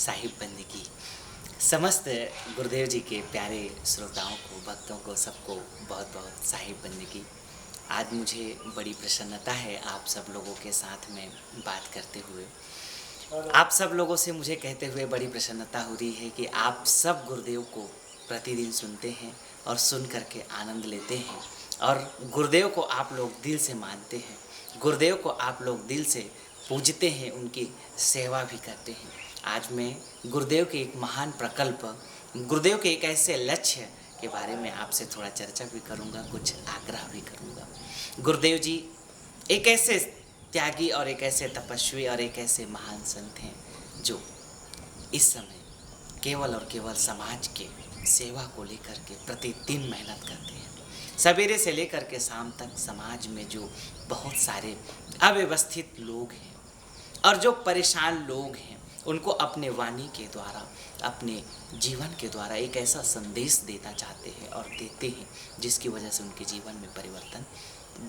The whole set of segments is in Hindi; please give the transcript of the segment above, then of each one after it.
साहिब बंदगी। समस्त गुरुदेव जी के प्यारे श्रोताओं को, भक्तों को, सबको बहुत बहुत साहिब बंदगी। आज मुझे बड़ी प्रसन्नता है आप सब लोगों के साथ में बात करते हुए। आप सब लोगों से मुझे कहते हुए बड़ी प्रसन्नता हो रही है कि आप सब गुरुदेव को प्रतिदिन सुनते हैं और सुन करके आनंद लेते हैं, और गुरुदेव को आप लोग दिल से मानते हैं, गुरुदेव को आप लोग दिल से पूजते हैं, उनकी सेवा भी करते हैं। आज मैं गुरुदेव के एक महान प्रकल्प, गुरुदेव के एक ऐसे लक्ष्य के बारे में आपसे थोड़ा चर्चा भी करूँगा, कुछ आग्रह भी करूँगा। गुरुदेव जी एक ऐसे त्यागी और एक ऐसे तपस्वी और एक ऐसे महान संत हैं जो इस समय केवल और केवल समाज के सेवा को लेकर के प्रतिदिन मेहनत करते हैं। सवेरे से लेकर के शाम तक समाज में जो बहुत सारे अव्यवस्थित लोग हैं और जो परेशान लोग हैं, उनको अपने वाणी के द्वारा, अपने जीवन के द्वारा एक ऐसा संदेश देना चाहते हैं और देते हैं जिसकी वजह से उनके जीवन में परिवर्तन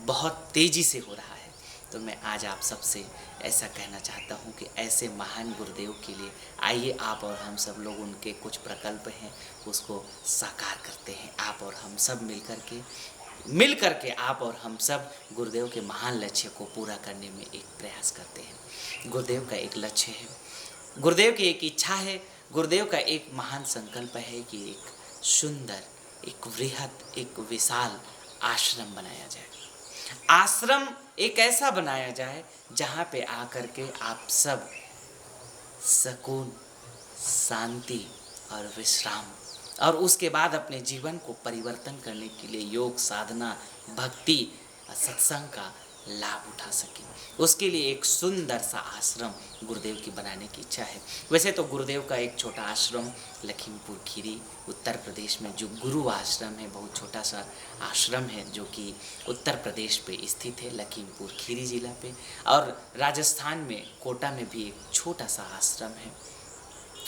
बहुत तेज़ी से हो रहा है। तो मैं आज आप सबसे ऐसा कहना चाहता हूँ कि ऐसे महान गुरुदेव के लिए आइए आप और हम सब लोग, उनके कुछ प्रकल्प हैं उसको साकार करते हैं। आप और हम सब मिल करके आप और हम सब गुरुदेव के महान लक्ष्य को पूरा करने में एक प्रयास करते हैं। गुरुदेव का एक लक्ष्य है, गुरुदेव की एक इच्छा है, गुरुदेव का एक महान संकल्प है कि एक सुंदर, एक वृहत, एक विशाल आश्रम बनाया जाए। आश्रम एक ऐसा बनाया जाए जहाँ पे आकर के आप सब सुकून, शांति और विश्राम, और उसके बाद अपने जीवन को परिवर्तन करने के लिए योग, साधना, भक्ति और सत्संग का लाभ उठा सकें। उसके लिए एक सुंदर सा आश्रम गुरुदेव की बनाने की इच्छा है। वैसे तो गुरुदेव का एक छोटा आश्रम लखीमपुर खीरी उत्तर प्रदेश में जो गुरु आश्रम है, बहुत छोटा सा आश्रम है जो कि उत्तर प्रदेश पे स्थित है, लखीमपुर खीरी ज़िला पे। और राजस्थान में कोटा में भी एक छोटा सा आश्रम है,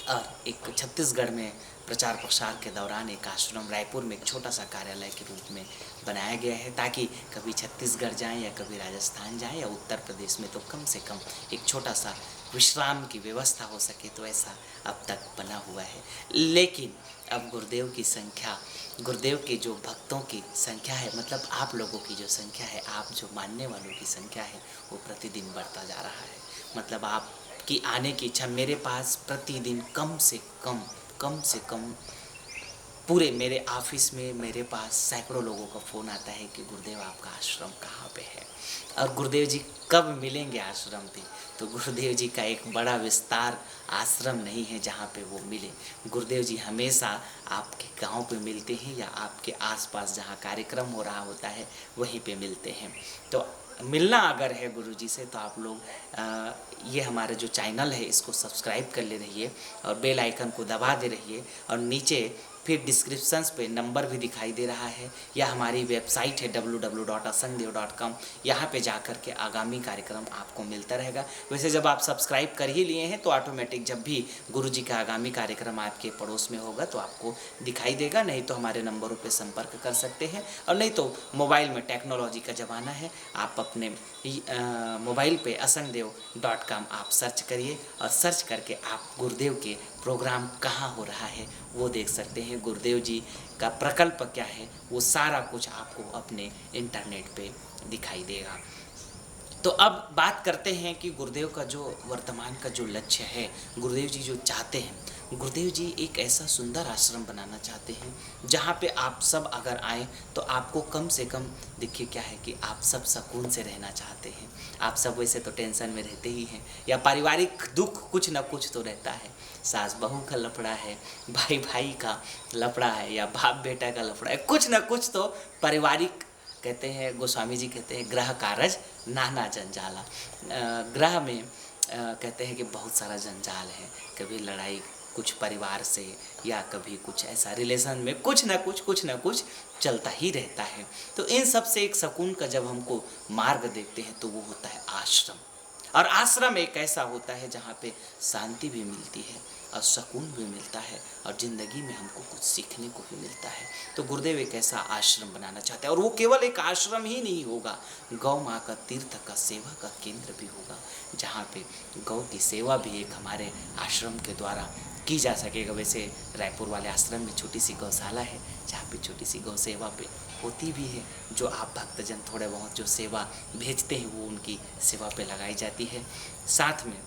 और एक छत्तीसगढ़ में प्रचार प्रसार के दौरान एक आश्रम रायपुर में एक छोटा सा कार्यालय के रूप में बनाया गया है, ताकि कभी छत्तीसगढ़ जाएं या कभी राजस्थान जाएं या उत्तर प्रदेश में तो कम से कम एक छोटा सा विश्राम की व्यवस्था हो सके। तो ऐसा अब तक बना हुआ है। लेकिन अब गुरुदेव की संख्या, गुरुदेव के जो भक्तों की संख्या है, मतलब आप लोगों की जो संख्या है, आप जो मानने वालों की संख्या है, वो प्रतिदिन बढ़ता जा रहा है। मतलब आप की आने की इच्छा, मेरे पास प्रतिदिन कम से कम पूरे मेरे ऑफिस में मेरे पास सैकड़ों लोगों का फ़ोन आता है कि गुरुदेव आपका आश्रम कहाँ पे है और गुरुदेव जी कब मिलेंगे आश्रम पे। तो गुरुदेव जी का एक बड़ा विस्तार आश्रम नहीं है जहाँ पे वो मिले। गुरुदेव जी हमेशा आपके गांव पे मिलते हैं या आपके आसपास जहाँ कार्यक्रम हो रहा होता है वहीं पे मिलते हैं। तो मिलना अगर है गुरु जी से तो आप लोग ये हमारे जो चैनल है इसको सब्सक्राइब कर ले रहिए और बेल आइकन को दबा दे रहिए, और नीचे फिर डिस्क्रिप्शंस पे नंबर भी दिखाई दे रहा है, या हमारी वेबसाइट है www.asangdev.com, यहाँ पे जाकर के आगामी कार्यक्रम आपको मिलता रहेगा। वैसे जब आप सब्सक्राइब कर ही लिए हैं तो ऑटोमेटिक जब भी गुरु जी का आगामी कार्यक्रम आपके पड़ोस में होगा तो आपको दिखाई देगा। नहीं तो हमारे नंबरों पे संपर्क कर सकते हैं, और नहीं तो मोबाइल में टेक्नोलॉजी का ज़माना है, आप अपने मोबाइल पे asangdev.com आप सर्च करिए और सर्च करके आप गुरुदेव के प्रोग्राम कहाँ हो रहा है वो देख सकते हैं। गुरुदेव जी का प्रकल्प क्या है वो सारा कुछ आपको अपने इंटरनेट पे दिखाई देगा। तो अब बात करते हैं कि गुरुदेव का जो वर्तमान का जो लक्ष्य है, गुरुदेव जी जो चाहते हैं, गुरुदेव जी एक ऐसा सुंदर आश्रम बनाना चाहते हैं जहाँ पे आप सब अगर आए तो आपको कम से कम, देखिए क्या है कि आप सब सुकून से रहना चाहते हैं। आप सब वैसे तो टेंशन में रहते ही हैं, या पारिवारिक दुख कुछ ना कुछ तो रहता है, सास बहू का लफड़ा है, भाई भाई का लफड़ा है, या बाप बेटा का लफड़ा है, कुछ ना कुछ तो पारिवारिक, कहते हैं गोस्वामी जी कहते हैं ग्रह कारज नाना जंजाला। ग्रह में कहते हैं कि बहुत सारा जंजाल है, कभी लड़ाई कुछ परिवार से, या कभी कुछ ऐसा रिलेशन में कुछ ना कुछ चलता ही रहता है। तो इन सब से एक सुकून का जब हमको मार्ग देखते हैं तो वो होता है आश्रम। और आश्रम एक ऐसा होता है जहाँ पे शांति भी मिलती है और सुकून भी मिलता है और ज़िंदगी में हमको कुछ सीखने को भी मिलता है। तो गुरुदेव एक ऐसा आश्रम बनाना चाहते हैं, और वो केवल एक आश्रम ही नहीं होगा, गौ माँ का तीर्थ का सेवा का केंद्र भी होगा, जहाँ पे गौ की सेवा भी एक हमारे आश्रम के द्वारा की जा सकेगा। वैसे रायपुर वाले आश्रम में छोटी सी गौशाला है, जहाँ पे छोटी सी गौ सेवा पे होती भी है, जो आप भक्तजन थोड़े बहुत जो सेवा भेजते हैं वो उनकी सेवा पे लगाई जाती है। साथ में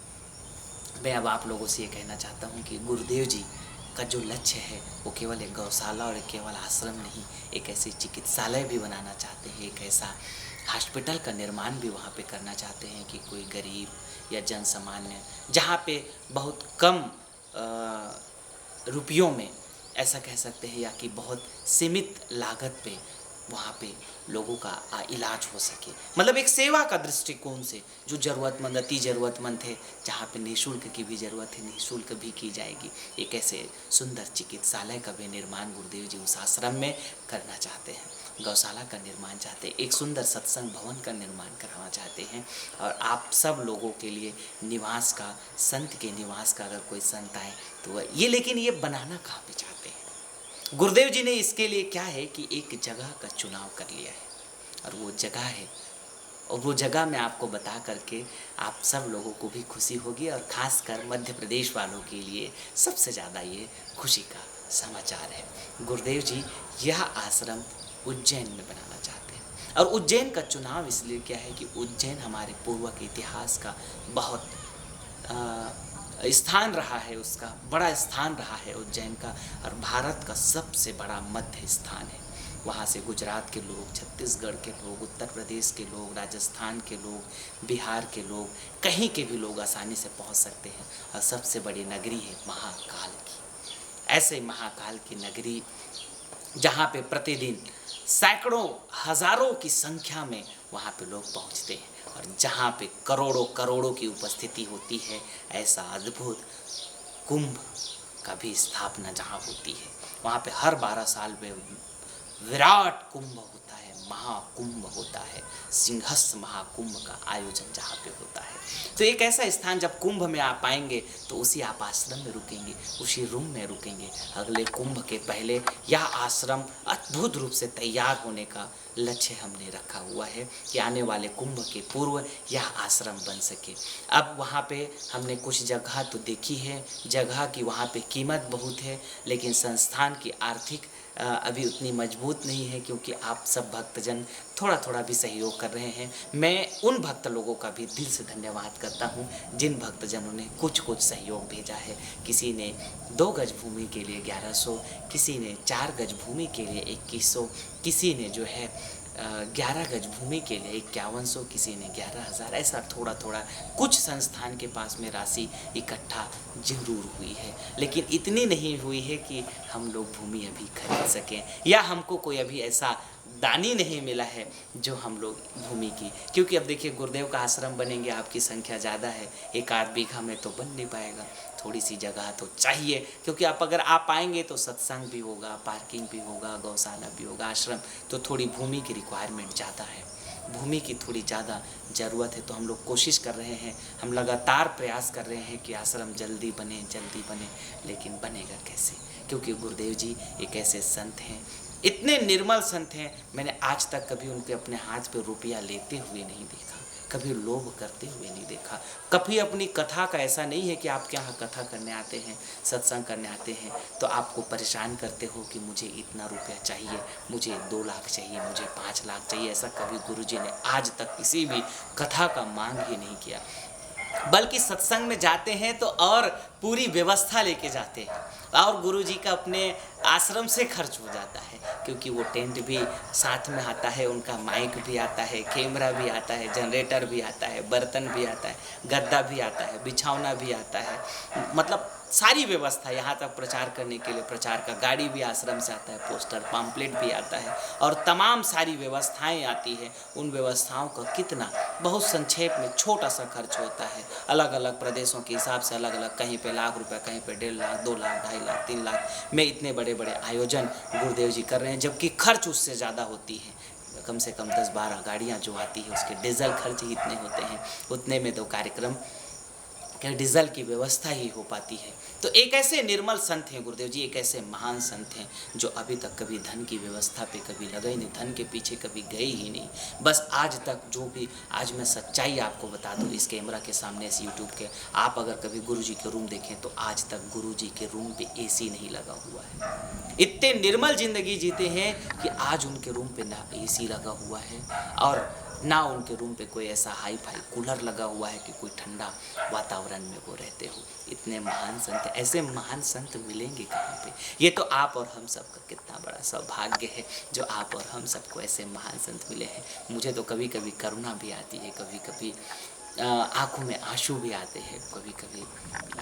मैं अब आप लोगों से ये कहना चाहता हूँ कि गुरुदेव जी का जो लक्ष्य है वो केवल एक गौशाला और केवल आश्रम नहीं, एक ऐसी चिकित्सालय भी बनाना चाहते हैं, एक ऐसा हॉस्पिटल का निर्माण भी वहाँ पे करना चाहते हैं कि कोई गरीब या जन सामान्य, जहाँ पे बहुत कम रुपयों में, ऐसा कह सकते हैं, या कि बहुत सीमित लागत पे वहाँ पे लोगों का इलाज हो सके। मतलब एक सेवा का दृष्टिकोण से जो ज़रूरतमंद, अति ज़रूरतमंद थे, जहाँ पे निःशुल्क की भी ज़रूरत है, निःशुल्क भी की जाएगी। एक ऐसे सुंदर चिकित्सालय का भी निर्माण गुरुदेव जी उस आश्रम में करना चाहते हैं, गौशाला का निर्माण चाहते हैं, एक सुंदर सत्संग भवन का निर्माण कराना चाहते हैं। और आप सब लोगों के लिए निवास का, संत के निवास का अगर कोई संत आए तो वह ये, लेकिन ये बनाना कहाँ पे चाहते हैं गुरुदेव जी ने? इसके लिए क्या है कि एक जगह का चुनाव कर लिया है, और वो जगह है, और वो जगह मैं आपको बता करके आप सब लोगों को भी खुशी होगी, और ख़ासकर मध्य प्रदेश वालों के लिए सबसे ज़्यादा ये खुशी का समाचार है। गुरुदेव जी यह आश्रम उज्जैन में बनाना चाहते हैं, और उज्जैन का चुनाव इसलिए किया है कि उज्जैन हमारे पूर्व के इतिहास का बहुत स्थान रहा है, उसका बड़ा स्थान रहा है उज्जैन का, और भारत का सबसे बड़ा मध्य स्थान है। वहाँ से गुजरात के लोग, छत्तीसगढ़ के लोग, उत्तर प्रदेश के लोग, राजस्थान के लोग, बिहार के लोग, कहीं के भी लोग आसानी से पहुँच सकते हैं। और सबसे बड़ी नगरी है महाकाल की, ऐसे महाकाल की नगरी जहाँ पे प्रतिदिन सैकड़ों हज़ारों की संख्या में वहाँ पे लोग पहुँचते हैं, और जहाँ पे करोड़ों करोड़ों की उपस्थिति होती है। ऐसा अद्भुत कुंभ का भी स्थापना जहाँ होती है, वहाँ पे हर 12 साल में विराट कुंभ होता है, महाकुंभ होता है, सिंहस्थ महाकुंभ का आयोजन जहाँ पे होता है। तो एक ऐसा स्थान, जब कुंभ में आप आएंगे तो उसी आप आश्रम में रुकेंगे, उसी रूम में रुकेंगे। अगले कुंभ के पहले यह आश्रम अद्भुत रूप से तैयार होने का लक्ष्य हमने रखा हुआ है कि आने वाले कुंभ के पूर्व यह आश्रम बन सके। अब वहाँ पे हमने कुछ जगह तो देखी है, जगह की वहाँ पे कीमत बहुत है, लेकिन संस्थान की आर्थिक अभी उतनी मजबूत नहीं है, क्योंकि आप सब भक्तजन थोड़ा थोड़ा भी सहयोग कर रहे हैं। मैं उन भक्त लोगों का भी दिल से धन्यवाद करता हूं जिन भक्तजनों ने कुछ कुछ सहयोग भेजा है। किसी ने 2 गज भूमि के लिए 1100, किसी ने 4 गज भूमि के लिए 2100, किसी ने जो है 11 गज भूमि के लिए 5100, किसी ने 11,000, ऐसा थोड़ा थोड़ा कुछ संस्थान के पास में राशि इकट्ठा जरूर हुई है, लेकिन इतनी नहीं हुई है कि हम लोग भूमि अभी खरीद सकें, या हमको कोई अभी ऐसा दानी नहीं मिला है जो हम लोग भूमि की, क्योंकि अब देखिए गुरुदेव का आश्रम बनेंगे, आपकी संख्या ज़्यादा है, 1 बीघा में तो बन नहीं पाएगा, थोड़ी सी जगह तो चाहिए, क्योंकि आप अगर आप आएंगे तो सत्संग भी होगा, पार्किंग भी होगा, गौशाला भी होगा, आश्रम, तो थोड़ी भूमि की रिक्वायरमेंट ज़्यादा है, भूमि की थोड़ी ज़्यादा ज़रूरत है। तो हम लोग कोशिश कर रहे हैं, हम लगातार प्रयास कर रहे हैं कि आश्रम जल्दी बने, लेकिन बनेगा कैसे? क्योंकि गुरुदेव जी एक ऐसे संत हैं, इतने निर्मल संत हैं, मैंने आज तक कभी उनके अपने हाथ पे रुपया लेते हुए नहीं देखा, कभी लोभ करते हुए नहीं देखा। कभी अपनी कथा का ऐसा नहीं है कि आपके यहाँ कथा करने आते हैं, सत्संग करने आते हैं तो आपको परेशान करते हो कि मुझे इतना रुपया चाहिए, मुझे 2 लाख चाहिए, मुझे 5 लाख चाहिए। ऐसा कभी गुरुजी ने आज तक किसी भी कथा का मांग ही नहीं किया, बल्कि सत्संग में जाते हैं तो और पूरी व्यवस्था लेके जाते हैं, और गुरुजी का अपने आश्रम से खर्च हो जाता है, क्योंकि वो टेंट भी साथ में आता है, उनका माइक भी आता है, कैमरा भी आता है, जनरेटर भी आता है, बर्तन भी आता है, गद्दा भी आता है, बिछौना भी आता है, मतलब सारी व्यवस्था। यहाँ तक प्रचार करने के लिए प्रचार का गाड़ी भी आश्रम से आता है, पोस्टर पम्पलेट भी आता है, और तमाम सारी व्यवस्थाएं आती है। उन व्यवस्थाओं का कितना बहुत संक्षेप में छोटा सा खर्च होता है, अलग अलग प्रदेशों के हिसाब से अलग अलग, कहीं पे लाख रुपया, कहीं पे 1.5 लाख, 2 लाख, 2.5 लाख, 3 लाख में इतने बड़े बड़े आयोजन गुरुदेव जी कर रहे हैं, जबकि खर्च उससे ज़्यादा होती है, कम से कम 10-12 गाड़ियाँ जो आती है उसके डीज़ल खर्च ही इतने होते हैं, उतने में तो कार्यक्रम क्या डीजल की व्यवस्था ही हो पाती है। तो एक ऐसे निर्मल संत हैं गुरुदेव जी, एक ऐसे महान संत हैं जो अभी तक कभी धन की व्यवस्था पे कभी लगे नहीं, धन के पीछे कभी गए ही नहीं। बस आज तक जो भी, आज मैं सच्चाई आपको बता दूं इस कैमरा के सामने, इस यूट्यूब के, आप अगर कभी गुरु जी के रूम देखें तो आज तक गुरु जी के रूम पे एसी नहीं लगा हुआ है। इतने निर्मल जिंदगी जीते हैं कि आज उनके रूम पे ना एसी लगा हुआ है और ना उनके रूम पे कोई ऐसा हाई फाई कूलर लगा हुआ है कि कोई ठंडा वातावरण में वो रहते हो। इतने महान संत, ऐसे महान संत मिलेंगे कहाँ पे? ये तो आप और हम सब का कितना बड़ा सौभाग्य है जो आप और हम सबको ऐसे महान संत मिले हैं। मुझे तो कभी कभी करुणा भी आती है, कभी कभी आंखों में आंसू भी आते हैं, कभी कभी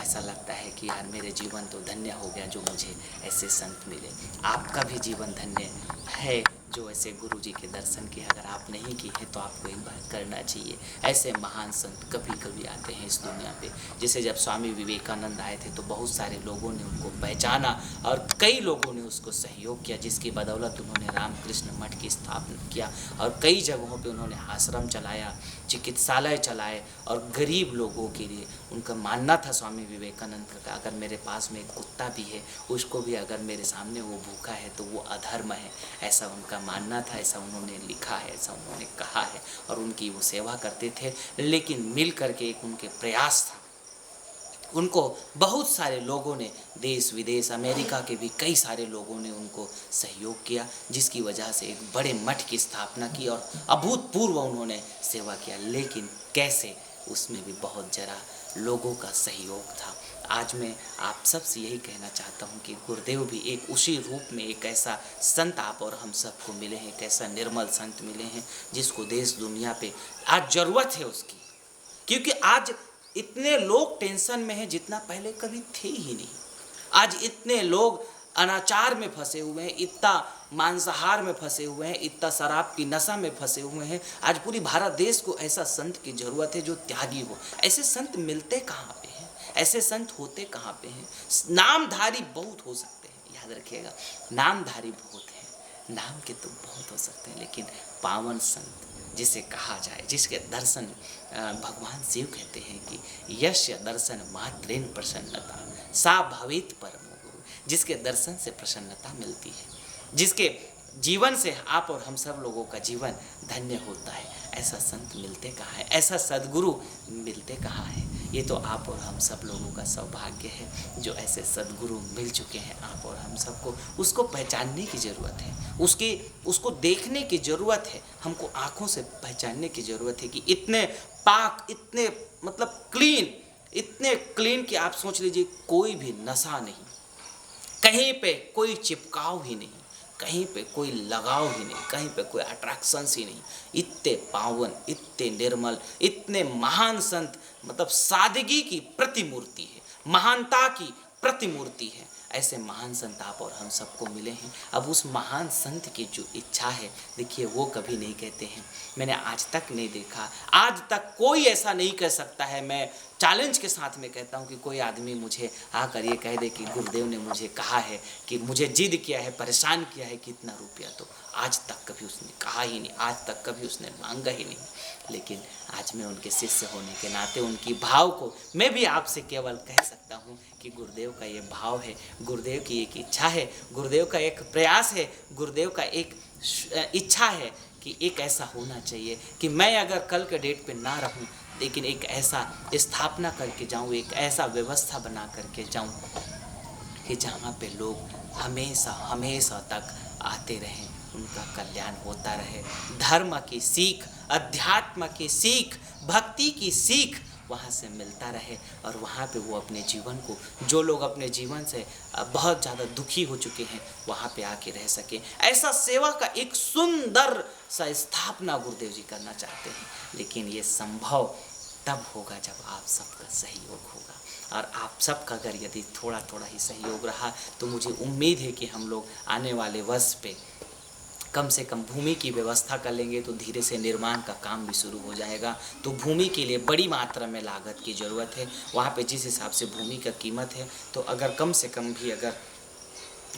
ऐसा लगता है कि यार मेरे जीवन तो धन्य हो गया जो मुझे ऐसे संत मिले। आपका भी जीवन धन्य है जो ऐसे गुरु जी के दर्शन किए, अगर आप नहीं किए हैं तो आपको एक बार करना चाहिए। ऐसे महान संत कभी कभी आते हैं इस दुनिया पे। जैसे जब स्वामी विवेकानंद आए थे तो बहुत सारे लोगों ने उनको पहचाना और कई लोगों ने उसको सहयोग किया, जिसकी बदौलत उन्होंने रामकृष्ण मठ की स्थापना किया और कई जगहों पे उन्होंने आश्रम चलाया, चिकित्सालय चलाए और गरीब लोगों के लिए। उनका मानना था स्वामी विवेकानंद का, अगर मेरे पास में एक कुत्ता भी है उसको भी अगर मेरे सामने वो भूखा है तो वो अधर्म है, ऐसा उनका मानना था, ऐसा उन्होंने लिखा है, ऐसा उन्होंने कहा है और उनकी वो सेवा करते थे। लेकिन मिल करके एक उनके प्रयास था, उनको बहुत सारे लोगों ने, देश विदेश अमेरिका के भी कई सारे लोगों ने उनको सहयोग किया, जिसकी वजह से एक बड़े मठ की स्थापना की और अभूतपूर्व उन्होंने सेवा किया। लेकिन कैसे, उसमें भी बहुत जरा लोगों का सहयोग था। आज मैं आप सबसे यही कहना चाहता हूँ कि गुरुदेव भी एक उसी रूप में एक ऐसा संत आप और हम सबको मिले हैं, एक ऐसा निर्मल संत मिले हैं जिसको देश दुनिया पे आज ज़रूरत है उसकी। क्योंकि आज इतने लोग टेंशन में हैं जितना पहले कभी थे ही नहीं। आज इतने लोग अनाचार में फंसे हुए हैं, इतना मांसाहार में फंसे हुए हैं, इतना शराब की नशा में फंसे हुए हैं। आज पूरी भारत देश को ऐसा संत की ज़रूरत है जो त्यागी हो। ऐसे संत मिलते कहाँ पे हैं, ऐसे संत होते कहाँ पे हैं? नामधारी बहुत हो सकते हैं, याद रखिएगा, नामधारी बहुत हैं, नाम के तो बहुत हो सकते हैं, लेकिन पावन संत जिसे कहा जाए, जिसके दर्शन भगवान शिव कहते हैं कि यस्य दर्शन मात्रेन प्रसन्नता सा भवेत परमो गुरु, जिसके दर्शन से प्रसन्नता मिलती है, जिसके जीवन से आप और हम सब लोगों का जीवन धन्य होता है, ऐसा संत मिलते कहाँ है, ऐसा सद्गुरु मिलते कहाँ है? ये तो आप और हम सब लोगों का सौभाग्य है जो ऐसे सद्गुरु मिल चुके हैं आप और हम सबको। उसको पहचानने की ज़रूरत है, उसको देखने की ज़रूरत है, हमको आँखों से पहचानने की ज़रूरत है कि इतने पाक, इतने मतलब क्लीन, इतने क्लीन कि आप सोच लीजिए कोई भी नशा नहीं, कहीं पे कोई चिपकाव ही नहीं, कहीं पे कोई लगाव ही नहीं, कहीं पे कोई अट्रैक्शंस ही नहीं। इतने पावन, इतने निर्मल, इतने महान संत, मतलब सादगी की प्रतिमूर्ति है, महानता की प्रतिमूर्ति है। ऐसे महान संत आप और हम सबको मिले हैं। अब उस महान संत की जो इच्छा है, देखिए वो कभी नहीं कहते हैं, मैंने आज तक नहीं देखा, आज तक कोई ऐसा नहीं कह सकता है। मैं चैलेंज के साथ में कहता हूँ कि कोई आदमी मुझे आकर ये कह दे कि गुरुदेव ने मुझे कहा है कि मुझे जिद किया है, परेशान किया है कितना रुपया, तो आज तक कभी उसने कहा ही नहीं, आज तक कभी उसने मांगा ही नहीं। लेकिन आज मैं उनके शिष्य होने के नाते उनकी भाव को मैं भी आपसे केवल कह सकता हूँ कि गुरुदेव का ये भाव है, गुरुदेव की एक इच्छा है, गुरुदेव का एक प्रयास है, गुरुदेव का एक इच्छा है कि एक ऐसा होना चाहिए कि मैं अगर कल के डेट पे ना रहूं, लेकिन एक ऐसा स्थापना करके जाऊं, एक ऐसा व्यवस्था बना करके जाऊं कि जहाँ पे लोग हमेशा हमेशा तक आते रहें, उनका कल्याण होता रहे। धर्म की सीख, अध्यात्म की सीख, भक्ति की सीख वहाँ से मिलता रहे और वहाँ पे वो अपने जीवन को, जो लोग अपने जीवन से बहुत ज़्यादा दुखी हो चुके हैं, वहाँ पे आके रह सके। ऐसा सेवा का एक सुंदर सा स्थापना गुरुदेव जी करना चाहते हैं। लेकिन ये संभव तब होगा जब आप सबका सहयोग होगा, और आप सबका अगर यदि थोड़ा थोड़ा ही सहयोग रहा तो मुझे उम्मीद है कि हम लोग आने वाले वर्ष पे कम से कम भूमि की व्यवस्था कर लेंगे तो धीरे से निर्माण का काम भी शुरू हो जाएगा। तो भूमि के लिए बड़ी मात्रा में लागत की ज़रूरत है। वहाँ पे जिस हिसाब से भूमि का कीमत है, तो अगर कम से कम भी अगर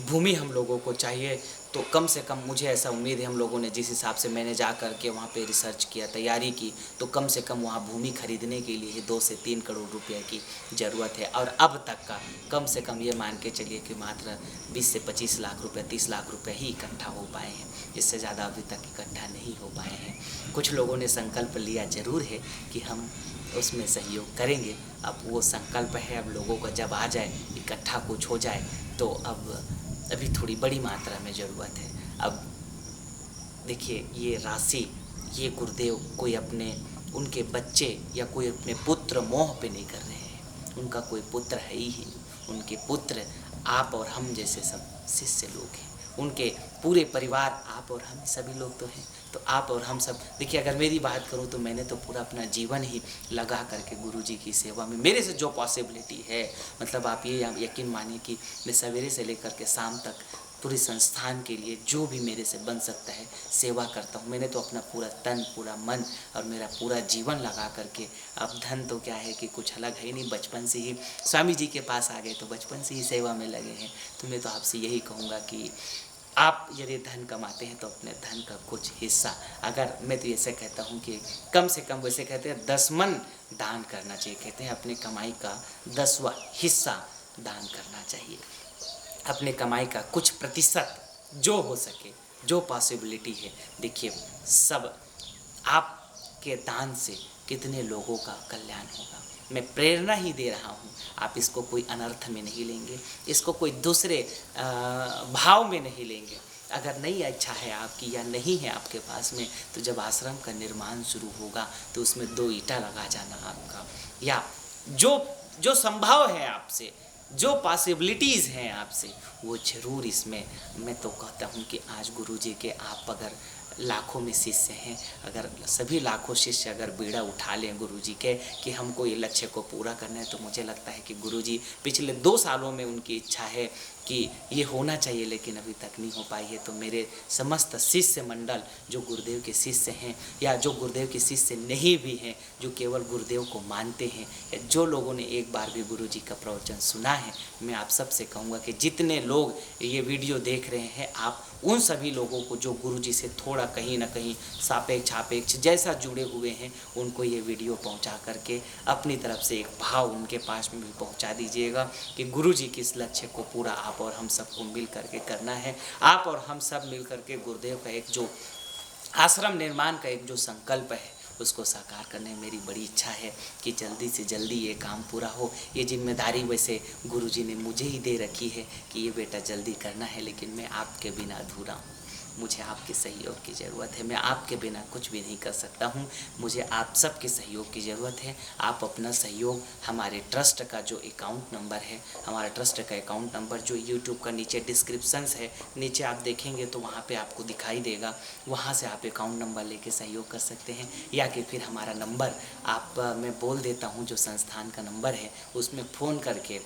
भूमि हम लोगों को चाहिए तो कम से कम मुझे ऐसा उम्मीद है, हम लोगों ने जिस हिसाब से मैंने जा कर के वहाँ पे रिसर्च किया, तैयारी की, तो कम से कम वहाँ भूमि खरीदने के लिए 2 से 3 करोड़ रुपए की ज़रूरत है। और अब तक का कम से कम ये मान के चलिए कि मात्र 20 से 25 लाख रुपए, 30 लाख रुपए ही इकट्ठा हो पाए हैं। इससे ज़्यादा अभी तक इकट्ठा नहीं हो पाए हैं। कुछ लोगों ने संकल्प लिया ज़रूर है कि हम उसमें सहयोग करेंगे। अब वो संकल्प है, अब लोगों का जब आ जाए, इकट्ठा कुछ हो जाए, तो अभी थोड़ी बड़ी मात्रा में ज़रूरत है। अब देखिए, ये राशि, ये गुरुदेव कोई अपने, उनके बच्चे या कोई अपने पुत्र मोह पे नहीं कर रहे हैं। उनका कोई पुत्र है ही नहीं। उनके पुत्र आप और हम जैसे सब शिष्य लोग हैं। उनके पूरे परिवार, आप और हम सभी लोग तो हैं। तो आप और हम सब, देखिए, अगर मेरी बात करूं तो मैंने तो पूरा अपना जीवन ही लगा करके गुरुजी की सेवा में, मेरे से जो पॉसिबिलिटी है, मतलब आप ये यकीन मानिए कि मैं सवेरे से लेकर के शाम तक पूरी संस्थान के लिए जो भी मेरे से बन सकता है सेवा करता हूँ। मैंने तो अपना पूरा तन, पूरा मन और मेरा पूरा जीवन लगा करके, अब धन तो क्या है कि कुछ अलग है ही नहीं, बचपन से ही स्वामी जी के पास आ गए तो बचपन से ही सेवा में लगे हैं। तो मैं तो आपसे यही कहूँगा कि आप यदि धन कमाते हैं तो अपने धन का कुछ हिस्सा, अगर मैं तो ऐसे कहता हूँ कि कम से कम, वैसे कहते हैं 10 मन दान करना चाहिए, कहते हैं अपनी कमाई का 10वां हिस्सा दान करना चाहिए। अपने कमाई का कुछ प्रतिशत जो हो सके, जो पॉसिबिलिटी है। देखिए, सब आपके दान से कितने लोगों का कल्याण होगा। मैं प्रेरणा ही दे रहा हूँ, आप इसको कोई अनर्थ में नहीं लेंगे, इसको कोई दूसरे भाव में नहीं लेंगे। अगर नई इच्छा है आपकी या नहीं है आपके पास में, तो जब आश्रम का निर्माण शुरू होगा तो उसमें 2 ईंटा लगा जाना आपका, या जो जो संभव है आपसे, जो पॉसिबिलिटीज़ हैं आपसे, वो ज़रूर इसमें। मैं तो कहता हूँ कि आज गुरुजी के आप अगर लाखों में शिष्य हैं, अगर सभी लाखों शिष्य अगर बीड़ा उठा लें गुरुजी के कि हमको ये लक्ष्य को पूरा करना है, तो मुझे लगता है कि गुरुजी पिछले 2 सालों में उनकी इच्छा है कि ये होना चाहिए, लेकिन अभी तक नहीं हो पाई है। तो मेरे समस्त शिष्य मंडल जो गुरुदेव के शिष्य हैं, या जो गुरुदेव के शिष्य नहीं भी हैं, जो केवल गुरुदेव को मानते हैं, या जो लोगों ने एक बार भी गुरुजी का प्रवचन सुना है, मैं आप सबसे कहूँगा कि जितने लोग ये वीडियो देख रहे हैं, आप उन सभी लोगों को जो गुरुजी से थोड़ा कहीं ना कहीं सापेक्ष जैसा जुड़े हुए हैं, उनको ये वीडियो पहुंचा करके अपनी तरफ से एक भाव उनके पास में भी पहुंचा दीजिएगा कि गुरुजी के इस लक्ष्य को पूरा आप और हम सबको मिल करके करना है। आप और हम सब मिल करके गुरुदेव का एक जो आश्रम निर्माण का एक जो संकल्प है, उसको साकार करने में मेरी बड़ी इच्छा है कि जल्दी से जल्दी ये काम पूरा हो। ये जिम्मेदारी वैसे गुरुजी ने मुझे ही दे रखी है कि ये बेटा जल्दी करना है, लेकिन मैं आपके बिना अधूरा हूँ। मुझे आपके सहयोग की ज़रूरत है। मैं आपके बिना कुछ भी नहीं कर सकता हूँ। मुझे आप सबके सहयोग की ज़रूरत है। आप अपना सहयोग हमारे ट्रस्ट का जो अकाउंट नंबर है, हमारा ट्रस्ट का अकाउंट नंबर जो यूट्यूब का नीचे डिस्क्रिप्शंस है, नीचे आप देखेंगे तो वहाँ पे आपको दिखाई देगा। वहाँ से आप अकाउंट नंबर लेके सहयोग कर सकते हैं, या कि फिर हमारा नंबर मैं बोल देता हूँ, जो संस्थान का नंबर है उसमें फ़ोन करके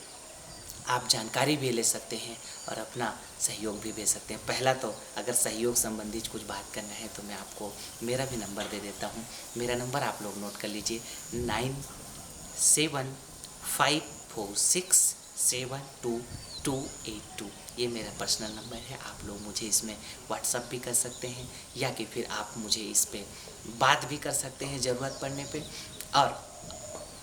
आप जानकारी भी ले सकते हैं और अपना सहयोग भी भेज सकते हैं। पहला तो अगर सहयोग संबंधी कुछ बात करना है तो मैं आपको मेरा भी नंबर दे देता हूँ। मेरा नंबर आप लोग नोट कर लीजिए, 9754672282। ये मेरा पर्सनल नंबर है। आप लोग मुझे इसमें व्हाट्सअप भी कर सकते हैं, या कि फिर आप मुझे इस पर बात भी कर सकते हैं ज़रूरत पड़ने पे। और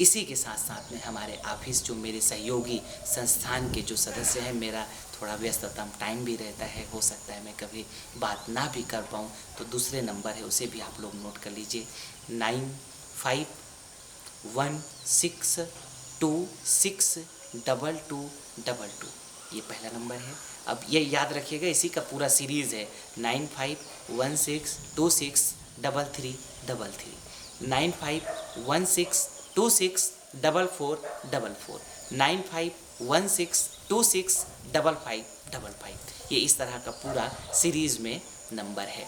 इसी के साथ साथ में हमारे ऑफिस जो मेरे सहयोगी संस्थान के जो सदस्य हैं, मेरा थोड़ा व्यस्ततम टाइम भी रहता है, हो सकता है मैं कभी बात ना भी कर पाऊँ, तो दूसरे नंबर है उसे भी आप लोग नोट कर लीजिए, 9516262222। ये पहला नंबर है। अब ये याद रखिएगा, इसी का पूरा सीरीज़ है, 9516263333, 9516264444, 9516265555। ये इस तरह का पूरा सीरीज़ में नंबर है।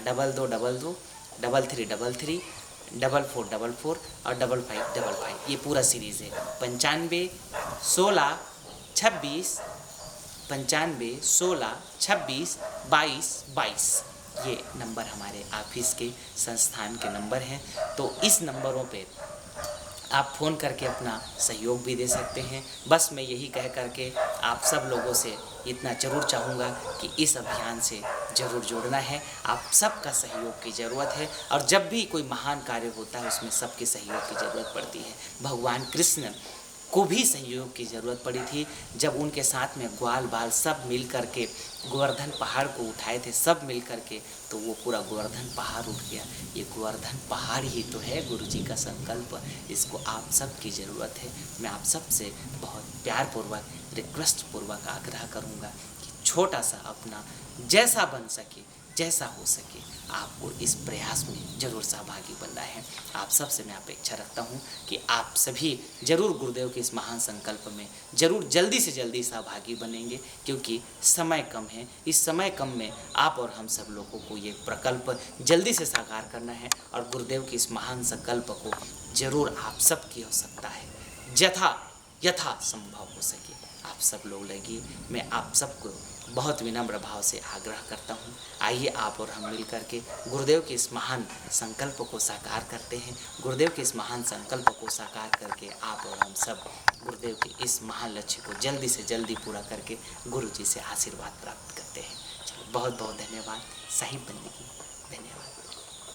2222 3333 4444 और 5555, ये पूरा सीरीज़ है। 9516262222, ये नंबर हमारे ऑफिस के संस्थान के नंबर हैं। तो इस नंबरों पे आप फ़ोन करके अपना सहयोग भी दे सकते हैं। बस मैं यही कह कर के आप सब लोगों से इतना ज़रूर चाहूँगा कि इस अभियान से ज़रूर जुड़ना है। आप सबका सहयोग की ज़रूरत है और जब भी कोई महान कार्य होता है उसमें सबके सहयोग की ज़रूरत पड़ती है। भगवान कृष्ण को भी सहयोग की ज़रूरत पड़ी थी जब उनके साथ में ग्वाल बाल सब मिल कर के गोवर्धन पहाड़ को उठाए थे, सब मिल कर के, तो वो पूरा गोवर्धन पहाड़ उठ गया। ये गोवर्धन पहाड़ ही तो है गुरु जी का संकल्प। इसको आप सब की ज़रूरत है। मैं आप सब से बहुत प्यारपूर्वक, रिक्वेस्ट पूर्वक आग्रह करूँगा कि छोटा सा अपना जैसा बन सके, जैसा हो सके, आपको इस प्रयास में ज़रूर सहभागी बनना है। आप सबसे मैं अपेक्षा रखता हूँ कि आप सभी ज़रूर गुरुदेव के इस महान संकल्प में ज़रूर जल्दी से जल्दी सहभागी बनेंगे, क्योंकि समय कम है। इस समय कम में आप और हम सब लोगों को ये प्रकल्प जल्दी से साकार करना है और गुरुदेव के इस महान संकल्प को ज़रूर आप सबकी आवश्यकता है, यथा संभव हो सके आप सब लोग लगी। मैं आप सबको बहुत विनम्र भाव से आग्रह करता हूँ, आइए आप और हम मिल कर के गुरुदेव के इस महान संकल्प को साकार करते हैं। गुरुदेव के इस महान संकल्प को साकार करके आप और हम सब गुरुदेव के इस महान लक्ष्य को जल्दी से जल्दी पूरा करके गुरु जी से आशीर्वाद प्राप्त करते हैं। चलो, बहुत बहुत धन्यवाद। साहिब बंदगी।